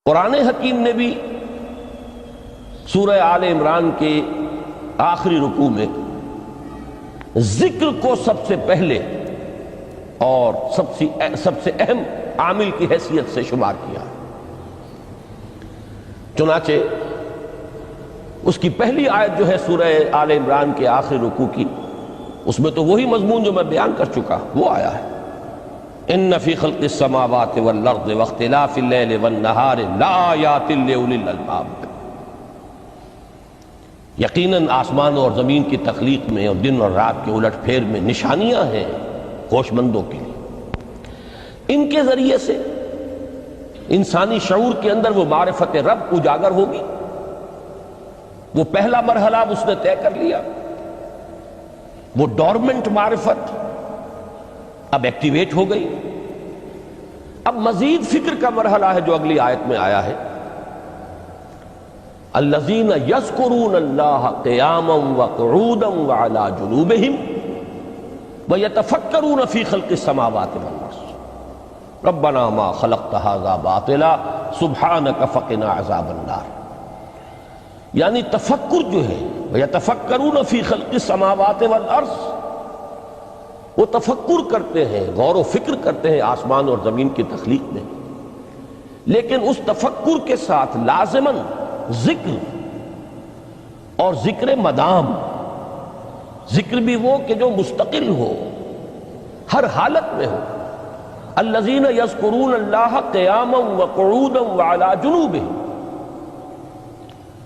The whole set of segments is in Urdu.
قرآن حکیم نے بھی سورہ آل عمران کے آخری رکوع میں ذکر کو سب سے پہلے اور سب سے اہم عامل کی حیثیت سے شمار کیا۔ چنانچہ اس کی پہلی آیت جو ہے سورہ آل عمران کے آخری رکوع کی، اس میں تو وہی مضمون جو میں بیان کر چکا وہ آیا ہے، ان فی خلق السماوات والارض واختلاف اللیل والنہار لآیات لأولی الالباب۔ یقیناً آسمان اور زمین کی تخلیق میں اور دن اور رات کے الٹ پھیر میں نشانیاں ہیں ہوش مندوں کے لیے۔ ان کے ذریعے سے انسانی شعور کے اندر وہ معرفت رب اجاگر ہوگی۔ وہ پہلا مرحلہ اب اس نے طے کر لیا، وہ ڈورمنٹ معرفت اب ایکٹیویٹ ہو گئی۔ اب مزید فکر کا مرحلہ ہے جو اگلی آیت میں آیا ہے، الذین یذکرون اللہ قیاما وقعودا وعلی جنوبہم ویتفکرون فی خلق السماوات والارض ربنا ما خلقت ھذا باطلا سبحانک فقنا عذاب النار۔ یعنی تفکر جو ہے ویتفکرون فی خلق السماوات والارض، وہ تفکر کرتے ہیں، غور و فکر کرتے ہیں آسمان اور زمین کی تخلیق میں، لیکن اس تفکر کے ساتھ لازماً ذکر اور ذکر مدام، ذکر بھی وہ کہ جو مستقل ہو، ہر حالت میں ہو۔ الذین یذکرون اللہ قیاما وقعودا وعلی جنوبہم،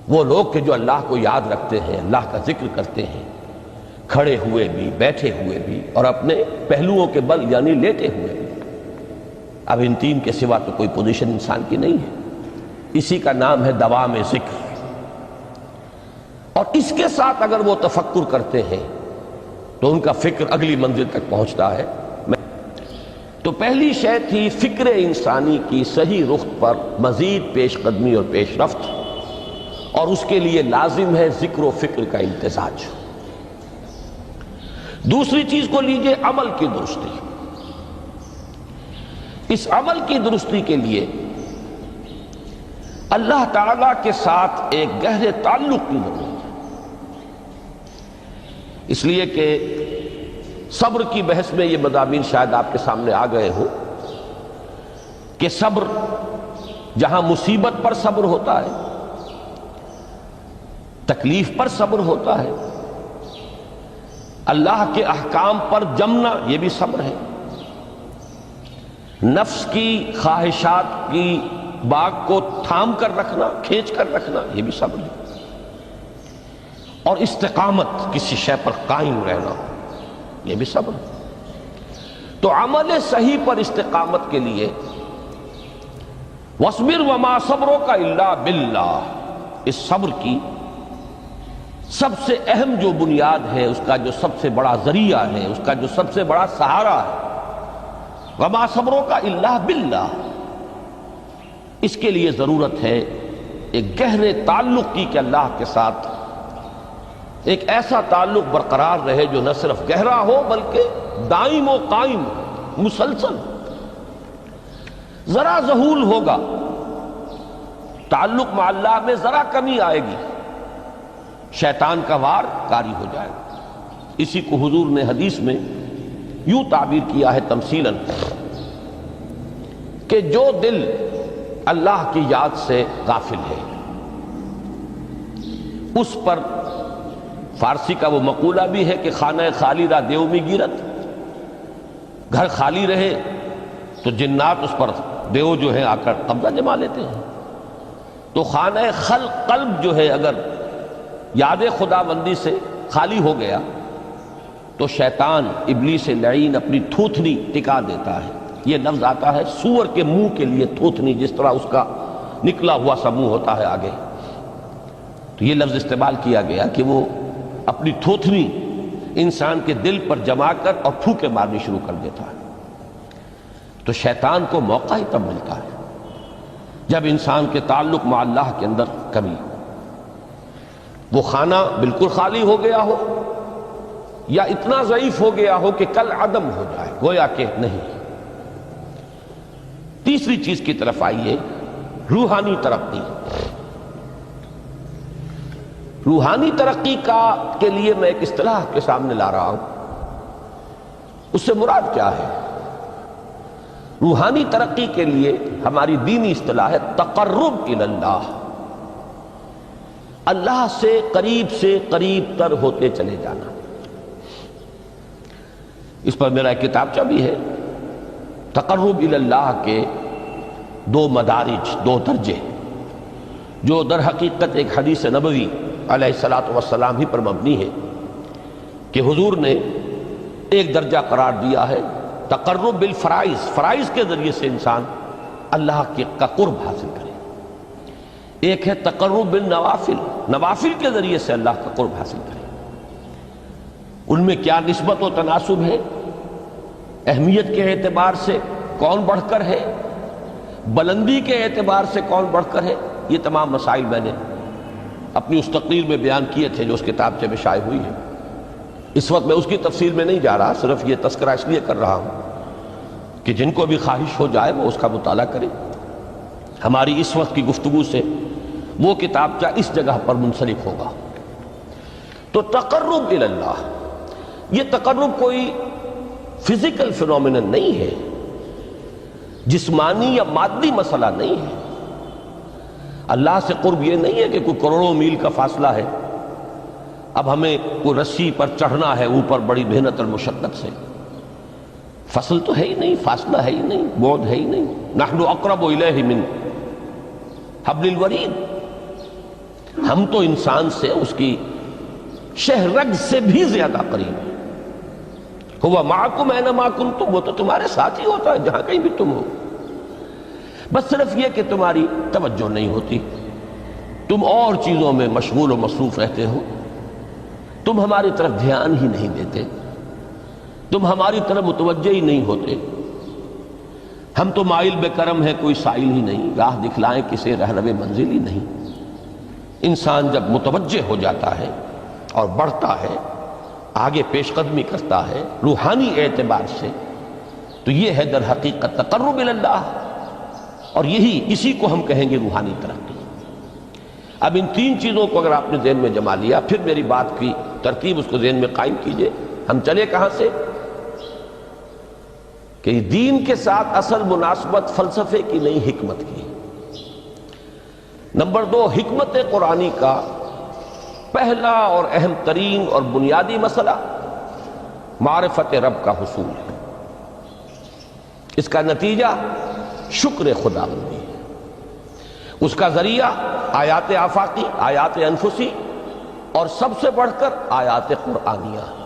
وہ لوگ کہ جو اللہ کو یاد رکھتے ہیں، اللہ کا ذکر کرتے ہیں، کھڑے ہوئے بھی، بیٹھے ہوئے بھی، اور اپنے پہلوؤں کے بل یعنی لیٹے ہوئے بھی۔ اب ان تین کے سوا تو کوئی پوزیشن انسان کی نہیں ہے، اسی کا نام ہے دوام ذکر۔ اور اس کے ساتھ اگر وہ تفکر کرتے ہیں تو ان کا فکر اگلی منزل تک پہنچتا ہے۔ تو پہلی شے تھی فکر انسانی کی صحیح رخ پر مزید پیش قدمی اور پیش رفت، اور اس کے لیے لازم ہے ذکر و فکر کا امتزاج۔ دوسری چیز کو لیجئے عمل کی درستی۔ اس عمل کی درستی کے لیے اللہ تعالیٰ کے ساتھ ایک گہرے تعلق کی ضرورت ہے، اس لیے کہ صبر کی بحث میں یہ مضامین شاید آپ کے سامنے آ گئے ہو کہ صبر جہاں مصیبت پر صبر ہوتا ہے، تکلیف پر صبر ہوتا ہے، اللہ کے احکام پر جمنا یہ بھی صبر ہے، نفس کی خواہشات کی باغ کو تھام کر رکھنا، کھینچ کر رکھنا یہ بھی صبر ہے، اور استقامت کسی شے پر قائم رہنا یہ بھی صبر ہے۔ تو عمل صحیح پر استقامت کے لیے وَاصْبِرْ وَمَا صَبْرُكَ إِلَّا بِاللَّهِ، اس صبر کی سب سے اہم جو بنیاد ہے، اس کا جو سب سے بڑا ذریعہ ہے، اس کا جو سب سے بڑا سہارا ہے، وَمَا صَبْرُكَ إِلَّا بِاللَّهِ، اس کے لیے ضرورت ہے ایک گہرے تعلق کی کہ اللہ کے ساتھ ایک ایسا تعلق برقرار رہے جو نہ صرف گہرا ہو بلکہ دائم و قائم، مسلسل۔ ذرا ذہول ہوگا تعلق مع اللہ میں، ذرا کمی آئے گی، شیطان کا وار کاری ہو جائے گا۔ اسی کو حضور نے حدیث میں یوں تعبیر کیا ہے تمثیلاً کہ جو دل اللہ کی یاد سے غافل ہے اس پر، فارسی کا وہ مقولہ بھی ہے کہ خانہ خالی را دیو می گیرت، گھر خالی رہے تو جنات اس پر دیو جو ہے آ کر قبضہ جما لیتے ہیں۔ تو خانہ قلب جو ہے اگر یاد خدا بندی سے خالی ہو گیا تو شیطان ابلیس لعین اپنی تھوتنی ٹکا دیتا ہے۔ یہ لفظ آتا ہے سور کے منہ کے لیے تھوتنی، جس طرح اس کا نکلا ہوا سا منہ ہوتا ہے آگے، تو یہ لفظ استعمال کیا گیا کہ وہ اپنی تھوتنی انسان کے دل پر جما کر اور پھوکے مارنی شروع کر دیتا ہے۔ تو شیطان کو موقع ہی تب ملتا ہے جب انسان کے تعلق مع اللہ کے اندر کمی ہو، وہ خانہ بالکل خالی ہو گیا ہو یا اتنا ضعیف ہو گیا ہو کہ کل عدم ہو جائے، گویا کہ نہیں۔ تیسری چیز کی طرف آئیے روحانی ترقی، روحانی ترقی کے لیے میں ایک اصطلاح کے سامنے لا رہا ہوں. اس سے مراد کیا ہے؟ روحانی ترقی کے لیے ہماری دینی اصطلاح ہے تقرب الی اللہ، اللہ سے قریب تر ہوتے چلے جانا. اس پر میرا ایک کتابچہ بھی ہے. تقرب الی اللہ کے دو مدارج، دو درجے، جو در حقیقت ایک حدیث نبوی علیہ الصلوۃ والسلام ہی پر مبنی ہے کہ حضور نے ایک درجہ قرار دیا ہے تقرب بالفرائض، فرائض کے ذریعے سے انسان اللہ کا قرب حاصل کرے. ایک ہے تقرب بالنوافل، نوافل کے ذریعے سے اللہ کا قرب حاصل کرے. ان میں کیا نسبت و تناسب ہے، اہمیت کے اعتبار سے کون بڑھ کر ہے، بلندی کے اعتبار سے کون بڑھ کر ہے، یہ تمام مسائل میں نے اپنی اس تقریر میں بیان کیے تھے جو اس کتابچے میں شائع ہوئی ہے. اس وقت میں اس کی تفصیل میں نہیں جا رہا، صرف یہ تذکرہ اس لیے کر رہا ہوں کہ جن کو بھی خواہش ہو جائے وہ اس کا مطالعہ کرے. ہماری اس وقت کی گفتگو سے وہ کتابچہ اس جگہ پر منسلک ہوگا. تو تقرب الی اللہ، یہ تقرب کوئی فزیکل فینومینن نہیں ہے، جسمانی یا مادی مسئلہ نہیں ہے. اللہ سے قرب یہ نہیں ہے کہ کوئی کروڑوں میل کا فاصلہ ہے، اب ہمیں کوئی رسی پر چڑھنا ہے اوپر بڑی محنت اور مشقت سے. فصل تو ہے ہی نہیں، فاصلہ ہے ہی نہیں، بعد ہے ہی نہیں. نحن اقرب الیہ من حبل الورید، ہم تو انسان سے اس کی شہرگ سے بھی زیادہ قریب ہیں. ہوا معکم اینما کنتم، وہ تو تمہارے ساتھ ہی ہوتا ہے جہاں کہیں بھی تم ہو. بس صرف یہ کہ تمہاری توجہ نہیں ہوتی، تم اور چیزوں میں مشغول و مصروف رہتے ہو، تم ہماری طرف دھیان ہی نہیں دیتے، تم ہماری طرف متوجہ ہی نہیں ہوتے. ہم تو مائل بے کرم ہیں، کوئی سائل ہی نہیں، راہ دکھلائیں کسے رہنو منزل ہی نہیں. انسان جب متوجہ ہو جاتا ہے اور بڑھتا ہے، آگے پیش قدمی کرتا ہے روحانی اعتبار سے، تو یہ ہے در حقیقت تقرب الی اللہ، اور اسی کو ہم کہیں گے روحانی ترقی. اب ان تین چیزوں کو اگر آپ نے ذہن میں جما لیا، پھر میری بات کی ترتیب اس کو ذہن میں قائم کیجئے. ہم چلے کہاں سے؟ کہ دین کے ساتھ اصل مناسبت فلسفے کی نہیں، حکمت کی. نمبر 2، حکمت قرآنی کا پہلا اور اہم ترین اور بنیادی مسئلہ معرفت رب کا حصول ہے. اس کا نتیجہ شکر خدا بندی ہے. اس کا ذریعہ آیات آفاقی، آیات انفسی، اور سب سے بڑھ کر آیات قرآنیہ ہے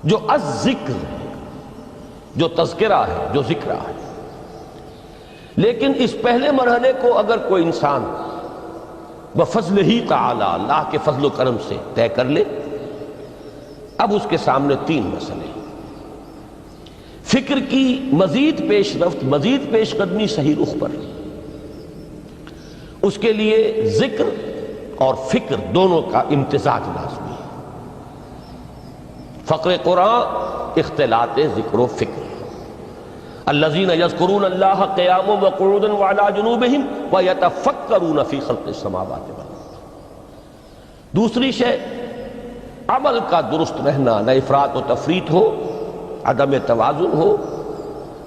جو الذکر ہے، جو تذکرہ ہے، جو ذکرہ ہے. لیکن اس پہلے مرحلے کو اگر کوئی انسان بفضل ہی تعالی، اللہ کے فضل و کرم سے طے کر لے، اب اس کے سامنے تین مسئلے: فکر کی مزید پیش رفت، مزید پیش قدمی صحیح رخ پر، اس کے لیے ذکر اور فکر دونوں کا امتزاج لازمی ہے. فقر قرآن اختلاط ذکر و فکر. الذین یذکرون اللہ قیاما وقعودا وعلی جنوبہم ویتفکرون فی خلق السماوات والارض. دوسری شے عمل کا درست رہنا، نہ افراط و تفریط ہو، عدم توازن ہو،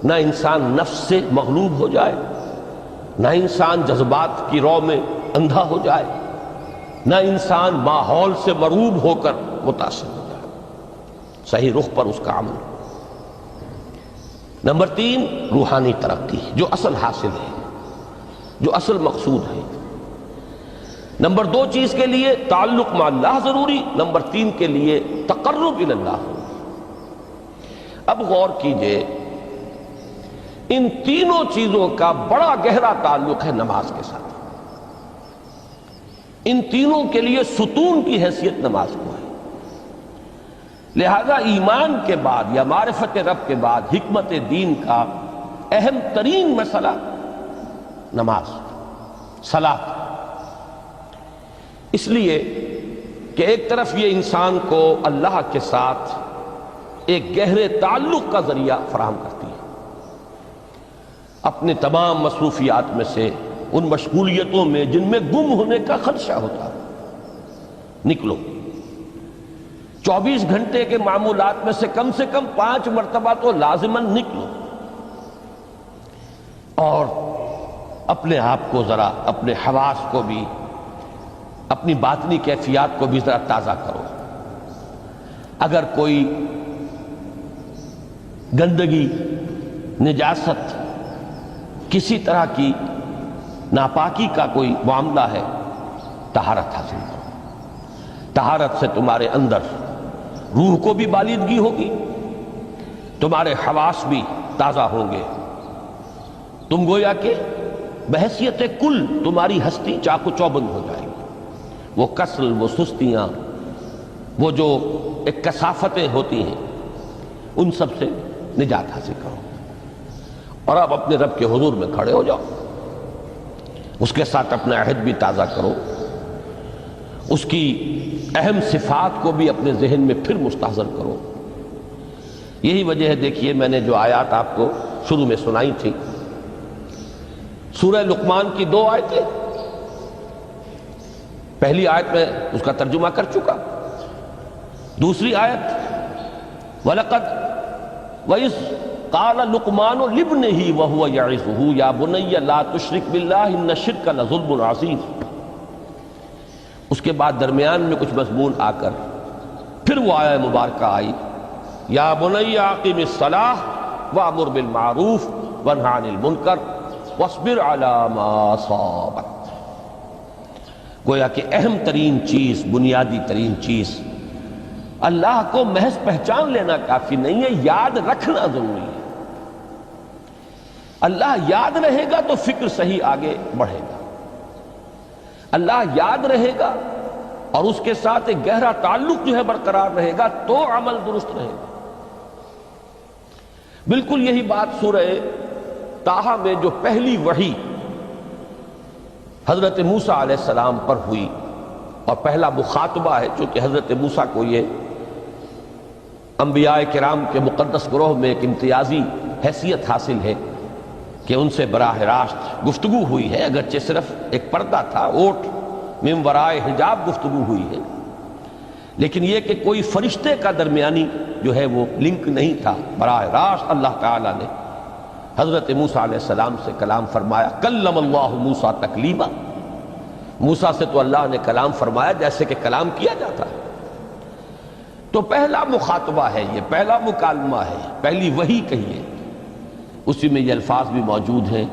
نہ انسان نفس سے مغلوب ہو جائے، نہ انسان جذبات کی رو میں اندھا ہو جائے، نہ انسان ماحول سے مرعوب ہو کر متاثر ہو جائے. صحیح رخ پر اس کا عمل. نمبر 3، روحانی ترقی، جو اصل حاصل ہے، جو اصل مقصود ہے. نمبر 2 چیز کے لیے تعلق مع اللہ ضروری، نمبر 3 کے لیے تقرب الی اللہ. اب غور کیجئے، ان تینوں چیزوں کا بڑا گہرا تعلق ہے نماز کے ساتھ. ان تینوں کے لیے ستون کی حیثیت نماز کو ہے. لہذا ایمان کے بعد یا معرفت رب کے بعد حکمت دین کا اہم ترین مسئلہ نماز، صلاۃ. اس لیے کہ ایک طرف یہ انسان کو اللہ کے ساتھ ایک گہرے تعلق کا ذریعہ فراہم کرتی ہے. اپنے تمام مصروفیات میں سے ان مشغولیتوں میں جن میں گم ہونے کا خدشہ ہوتا ہے، نکلو۔ 24 گھنٹے کے معمولات میں سے کم 5 مرتبہ تو لازماً نکلو، اور اپنے آپ کو ذرا، اپنے حواس کو بھی، اپنی باطنی کیفیات کو بھی ذرا تازہ کرو۔ اگر کوئی گندگی، نجاست، کسی طرح کی ناپاکی کا کوئی معاملہ ہے، طہارت حاصل کرو۔ طہارت سے تمہارے اندر روح کو بھی بالیدگی ہوگی، تمہارے حواس بھی تازہ ہوں گے، تم گویا کہ بحیثیت کل تمہاری ہستی چاق و چوبند ہو جائے گی۔ وہ کسل، وہ سستیاں، وہ جو ایک کثافتیں ہوتی ہیں، ان سب سے نجات حاصل کرو، اور اب اپنے رب کے حضور میں کھڑے ہو جاؤ، اس کے ساتھ اپنا عہد بھی تازہ کرو، اس کی اہم صفات کو بھی اپنے ذہن میں پھر مستحضر کرو۔ یہی وجہ ہے، دیکھیے میں نے جو آیات آپ کو شروع میں سنائی تھی، سورہ لقمان کی 2 آیتیں، پہلی آیت میں اس کا ترجمہ کر چکا، دوسری آیت وَلَقَدْ وَإِذْ قَالَ لُقْمَانُ لِابْنِهِ وَهُوَ يَعِظُهُ يَا بُنَيَّ لَا تُشْرِكْ بِاللَّهِ إِنَّ الشِّرْكَ لَظُلْمٌ عَظِيمٌ۔ اس کے بعد درمیان میں کچھ مضمون آ کر پھر وہ آیہ مبارکہ آئی، یا بنی اقم الصلاۃ وامر بالمعروف وانہ عن المنکر واصبر علی ما اصابک۔ گویا کہ اہم ترین چیز، بنیادی ترین چیز، اللہ کو محض پہچان لینا کافی نہیں ہے، یاد رکھنا ضروری ہے۔ اللہ یاد رہے گا تو فکر صحیح آگے بڑھے گا، اللہ یاد رہے گا اور اس کے ساتھ ایک گہرا تعلق جو ہے برقرار رہے گا تو عمل درست رہے گا۔ بالکل یہی بات سورہ طٰہٰ میں جو پہلی وحی حضرت موسیٰ علیہ السلام پر ہوئی، اور پہلا مخاطبہ ہے، چونکہ حضرت موسیٰ کو یہ انبیاء کرام کے مقدس گروہ میں ایک امتیازی حیثیت حاصل ہے کہ ان سے براہ راست گفتگو ہوئی ہے، اگرچہ صرف ایک پردہ تھا، اوٹ من ورائے حجاب گفتگو ہوئی ہے، لیکن یہ کہ کوئی فرشتے کا درمیانی جو ہے وہ لنک نہیں تھا، براہ راست اللہ تعالیٰ نے حضرت موسیٰ علیہ السلام سے کلام فرمایا۔ کلم اللہ موسیٰ تکلیما، موسیٰ سے تو اللہ نے کلام فرمایا جیسے کہ کلام کیا جاتا ہے۔ تو پہلا مخاطبہ ہے، یہ پہلا مکالمہ ہے، پہلی وحی کہیے، اسی میں یہ الفاظ بھی موجود ہیں،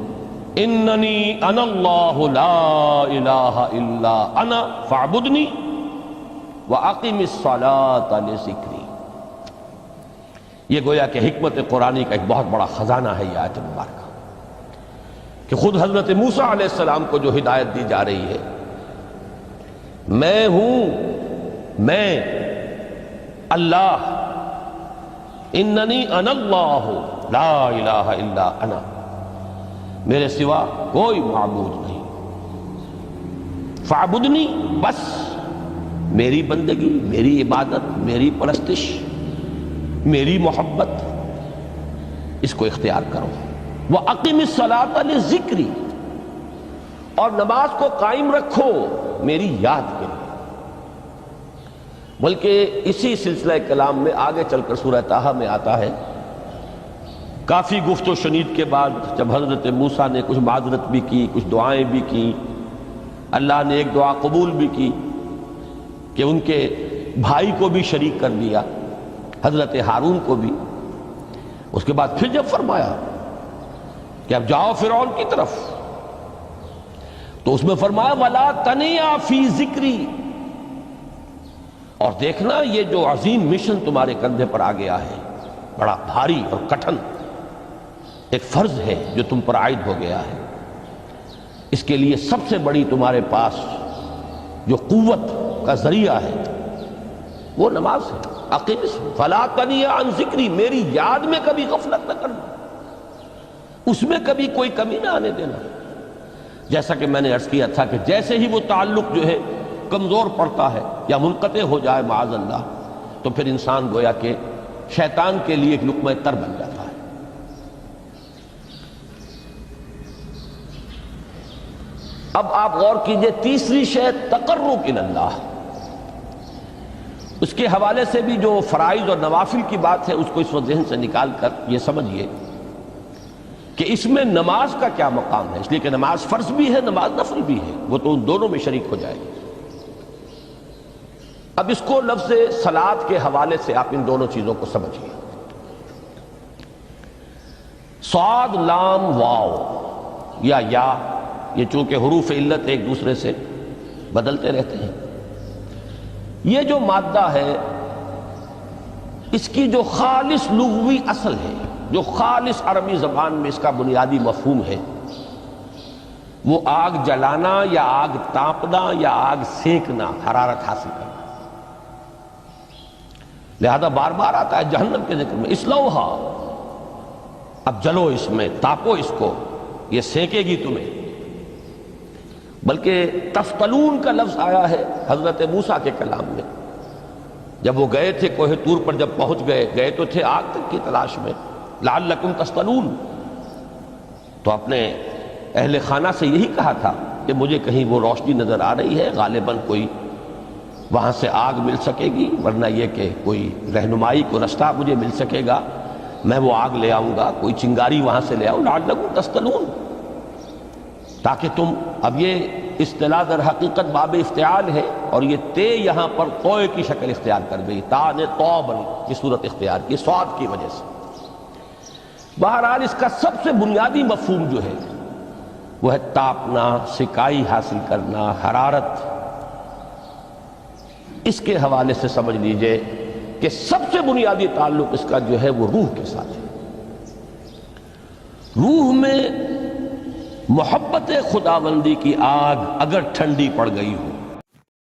اننی انا اللہ لا الہ الا انا فاعبدنی واقم الصلاۃ لذکری۔ یہ گویا کہ حکمت قرآنی کا ایک بہت بڑا خزانہ ہے یہ آیت مبارکہ، کہ خود حضرت موسیٰ علیہ السلام کو جو ہدایت دی جا رہی ہے، میں ہوں، میں اللہ، اننی انا اللہ لا الہ الا انا، میرے سوا کوئی معبود نہیں، فاعبدنی، بس میری بندگی، میری عبادت، میری پرستش، میری محبت، اس کو اختیار کرو۔ وَأَقِمِ الصَّلَاةَ لِذِكْرِي، اور نماز کو قائم رکھو میری یاد کے لیے۔ بلکہ اسی سلسلہ کلام میں آگے چل کر سورہ طٰہٰ میں آتا ہے، کافی گفت و شنید کے بعد جب حضرت موسیٰ نے کچھ معذرت بھی کی، کچھ دعائیں بھی کی، اللہ نے ایک دعا قبول بھی کی کہ ان کے بھائی کو بھی شریک کر دیا، حضرت ہارون کو بھی۔ اس کے بعد پھر جب فرمایا کہ اب جاؤ فرعون کی طرف، تو اس میں فرمایا وَلَا تَنِيَا فِي ذِكْرِي، اور دیکھنا یہ جو عظیم مشن تمہارے کندھے پر آ گیا ہے، بڑا بھاری اور کٹھن ایک فرض ہے جو تم پر عائد ہو گیا ہے، اس کے لیے سب سے بڑی تمہارے پاس جو قوت کا ذریعہ ہے وہ نماز ہے۔ اقیم فلا تنیا عن ذکری، میری یاد میں کبھی غفلت نہ کرنا، اس میں کبھی کوئی کمی نہ آنے دینا۔ جیسا کہ میں نے عرض کیا تھا کہ جیسے ہی وہ تعلق جو ہے کمزور پڑتا ہے یا منقطع ہو جائے معاذ اللہ، تو پھر انسان گویا کہ شیطان کے لیے ایک لقمہ تر بن جاتا ہے۔ اب آپ غور کیجئے، تیسری شے تقرب الی اللہ، اس کے حوالے سے بھی جو فرائض اور نوافل کی بات ہے اس کو اس وقت ذہن سے نکال کر یہ سمجھیے کہ اس میں نماز کا کیا مقام ہے، اس لیے کہ نماز فرض بھی ہے، نماز نفل بھی ہے، وہ تو ان دونوں میں شریک ہو جائے گی۔ اب اس کو لفظ صلاۃ کے حوالے سے آپ ان دونوں چیزوں کو سمجھیے۔ صاد لام واو یا یہ چونکہ حروف علت ایک دوسرے سے بدلتے رہتے ہیں، یہ جو مادہ ہے اس کی جو خالص لغوی اصل ہے، جو خالص عربی زبان میں اس کا بنیادی مفہوم ہے، وہ آگ جلانا یا آگ تاپنا یا آگ سینکنا، حرارت حاصل کرنا۔ لہذا بار بار آتا ہے جہنم کے ذکر میں، اسلوہا، اب جلو اس میں، تاپو اس کو، یہ سینکے گی تمہیں۔ بلکہ تفتلون کا لفظ آیا ہے حضرت موسیٰ کے کلام میں، جب وہ گئے تھے کوہ طور پر، جب پہنچ گئے تو تھے آگ تک کی تلاش میں، لعلکم تفتلون، تو اپنے اہل خانہ سے یہی کہا تھا کہ مجھے کہیں وہ روشنی نظر آ رہی ہے، غالباً کوئی وہاں سے آگ مل سکے گی، ورنہ یہ کہ کوئی رہنمائی کو رستہ مجھے مل سکے گا، میں وہ آگ لے آؤں گا، کوئی چنگاری وہاں سے لے آؤں، لعلکم تفتلون، تاکہ تم، اب یہ اصطلاح در حقیقت باب افتعال ہے، اور یہ تے یہاں پر توئے کی شکل اختیار کر گئی، تا نے توبن کی صورت اختیار کی صاد کی وجہ سے۔ بہرحال اس کا سب سے بنیادی مفہوم جو ہے وہ ہے تاپنا، سکائی حاصل کرنا، حرارت۔ اس کے حوالے سے سمجھ لیجئے کہ سب سے بنیادی تعلق اس کا جو ہے وہ روح کے ساتھ ہے۔ روح میں محبت خداوندی کی آگ اگر ٹھنڈی پڑ گئی ہو،